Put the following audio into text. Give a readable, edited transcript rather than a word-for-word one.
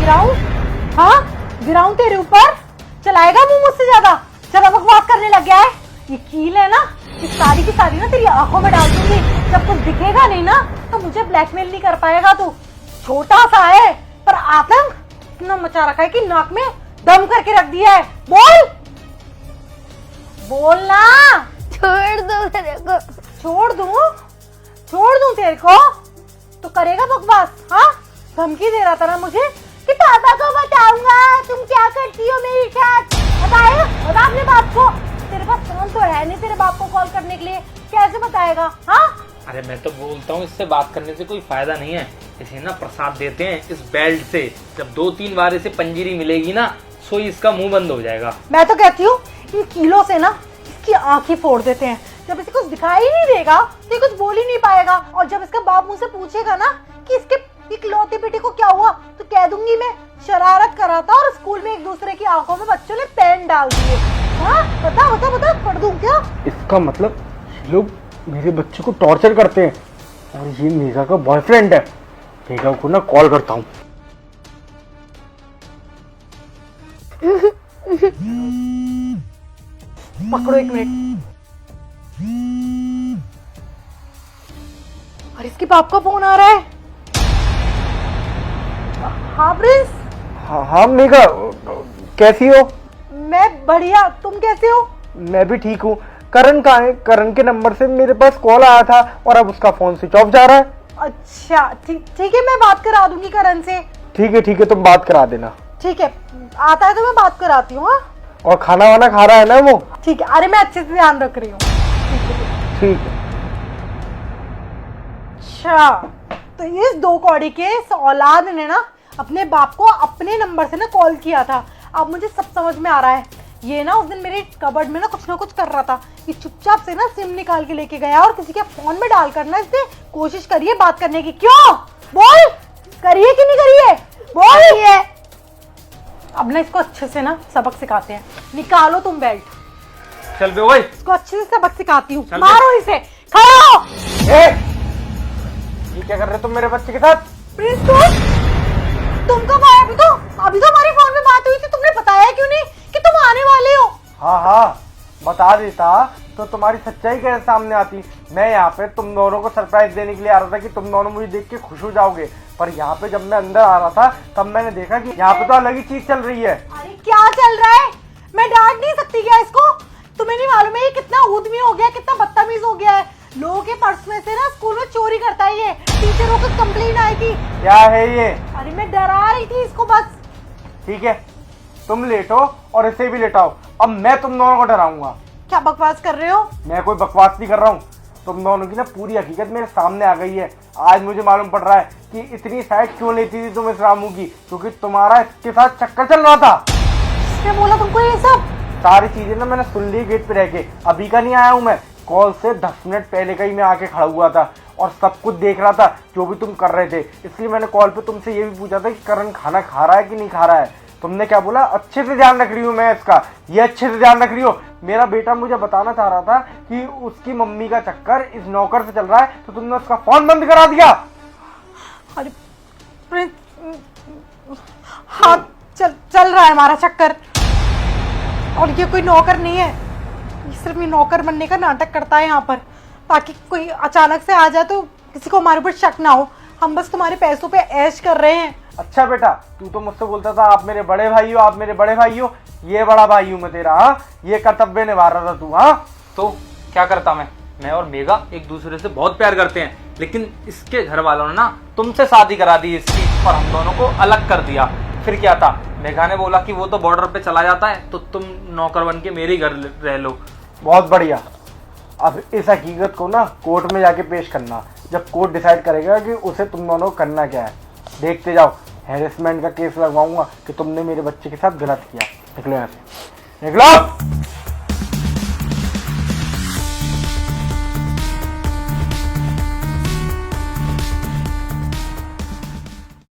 गिराऊं? हाँ गिराऊं तेरे ऊपर? चलाएगा मुंह मुझसे ज्यादा? ज्यादा बकवास करने लग गया है। ये कील है ना, इस सारी की सारी ना तेरी आंखों में डाल दूंगी। जब कुछ दिखेगा नहीं ना तो मुझे ब्लैकमेल नहीं कर पाएगा तू। छोटा सा है पर आतंक इतना मचा रखा है कि नाक में दम करके रख दिया है। बोल ना। छोड़ दो मेरे को। छोड़ दूं तेरे को तो करेगा बकवास? हाँ धमकी दे रहा था ना मुझे कि पापा को बताऊंगा तुम क्या करती हो मेरे साथ। बता अपने बाप को। तेरे पास फोन तो है नहीं तेरे बाप को कॉल करने के लिए, कैसे बताएगा? हाँ अरे मैं तो बोलता हूँ इससे बात करने से कोई फायदा नहीं है। इसे ना प्रसाद देते हैं इस बेल्ट से। जब 2-3 बार इसे पंजीरी मिलेगी ना सो इसका मुंह बंद हो जाएगा। मैं तो कहती हूँ इन कीलों से ना इसकी आंखें फोड़ देते हैं। जब इसे कुछ दिखाई ही नहीं देगा तो ये कुछ बोल ही नहीं पाएगा। और जब इसका बाप मुझसे पूछेगा ना कि इसके इकलौते बेटे को क्या हुआ तो कह दूंगी मैं शरारत करा था और स्कूल में एक दूसरे की आंखों में बच्चों ने पेन डाल दिए। हाँ बता पढ़ दूं क्या? इसका मतलब ये लोग मेरे बच्चे को टॉर्चर करते हैं और ये मेघा का बॉयफ्रेंड है। मेघा को ना कॉल करता हूँ। पकड़ो 1 मिनट। और इसके बाप का फोन आ रहा है। हाँ प्रिंस। हाँ मेघा कैसी हो? मैं बढ़िया, तुम कैसे हो? मैं भी ठीक हूँ। करण कहाँ है? करण के नंबर से मेरे पास कॉल आया था और अब उसका फोन स्विच ऑफ जा रहा है। अच्छा ठीक है, मैं बात करा दूंगी करण से। ठीक है तुम बात करा देना। ठीक है आता है तो मैं बात कराती हूँ। और खाना वाना खा रहा है ना वो? ठीक है, अरे मैं अच्छे से ध्यान रख रही हूँ। ठीक है। अच्छा तो इस 2 कौड़ी के इस औलाद ने ना अपने बाप को अपने नंबर से ना कॉल किया था। अब मुझे सब समझ में आ रहा है। ये ना उस दिन मेरे कबर्ड में ना कुछ कर रहा था। ये चुपचाप से ना सिम निकाल के लेके गया और किसी के फोन में डाल कर ना इसने कोशिश करिए बात करने की। क्यों? बोल, करिए कि नहीं करिए? बोल। ये अब ना इसको अच्छे से ना सबक सिखाते हैं। निकालो तुम बेल्ट। चल बे ओए। इसको अच्छे से सबक सिखाती हूँ। चल मारो इसे। खड़ा हो। ये क्या कर रहे हो तुम मेरे बच्चे के साथ? प्रिंस तुम कब आए? अभी तो हमारी फोन में बात हुई थी। तुमने बताया क्यों नहीं कि तुम आने वाले हो? हाँ बता देता तो तुम्हारी सच्चाई कैसे सामने आती। मैं यहाँ पे तुम दोनों को सरप्राइज देने के लिए आ रहा था कि तुम दोनों मुझे देख के खुश हो जाओगे। पर यहाँ पे जब मैं अंदर आ रहा था तब मैंने देखा कि यहाँ पे तो अलग ही चीज चल रही है। अरे क्या चल रहा है? मैं डांट नहीं सकती क्या इसको? तुम्हें नहीं मालूम है ये कितना उद्यमी हो गया, कितना बदतमीज हो गया है। लोगों के पर्स में से ना स्कूल में चोरी करता है ये। टीचरों को कंप्लेन आई थी। क्या है ये? अरे मैं डरा रही थी इसको बस। ठीक है तुम लेटो और इसे भी लेटाओ। अब मैं तुम दोनों को डराऊंगा। क्या बकवास कर रहे हो? मैं कोई बकवास नहीं कर रहा हूँ। तुम दोनों की ना पूरी हकीकत मेरे सामने आ गई है। आज मुझे मालूम पड़ रहा है कि इतनी साइड क्यों लेती थी तुम इस रामू की, क्योंकि तुम्हारा इसके साथ चक्कर चल रहा था। क्या बोला तुमको ये सब? सारी चीजें ना मैंने सुन ली गेट पे रह के। अभी का नहीं आया हूँ मैं, कॉल से 10 मिनट पहले का ही मैं आके खड़ा हुआ था और सब कुछ देख रहा था जो भी तुम कर रहे थे। इसलिए मैंने कॉल पे तुमसे ये भी पूछा था कि करण खाना खा रहा है कि नहीं खा रहा है। तुमने क्या बोला? अच्छे से ध्यान रख रही हूँ मैं इसका। ये अच्छे से ध्यान रख रही हो। मेरा बेटा मुझे बताना चाह रहा था कि उसकी मम्मी का चक्कर इस नौकर से चल रहा है तो तुमने उसका फोन बंद करा दिया। अरे हाँ चल रहा है हमारा चक्कर। और ये कोई नौकर नहीं है, ये सिर्फ ये नौकर बनने का नाटक करता है यहाँ पर, ताकि कोई अचानक से आ जाए तो किसी को हमारे ऊपर शक ना हो। हम बस तुम्हारे पैसों पे ऐश कर रहे हैं। अच्छा बेटा, तू तो मुझसे बोलता था आप मेरे बड़े भाई हो, आप मेरे बड़े भाई हो। ये बड़ा भाई हूँ मैं तेरा। हाँ ये कर्तव्य निभा रहा था तू। हाँ तो क्या करता मैं और मेघा एक दूसरे से बहुत प्यार करते हैं, लेकिन इसके घर वालों ने ना तुमसे शादी करा दी इसकी और हम दोनों को अलग कर दिया। फिर क्या था, मेघा ने बोला कि वो तो बॉर्डर पे चला जाता है तो तुम नौकर बन के मेरे घर रह लो। बहुत बढ़िया। अब इस हकीकत को ना कोर्ट में जाके पेश करना, जब कोर्ट डिसाइड करेगा कि उसे तुम दोनों को करना क्या है। देखते जाओ, हैरेसमेंट का केस लगवाऊंगा कि तुमने मेरे बच्चे के साथ गलत किया। निकलो यहाँ से, निकलो।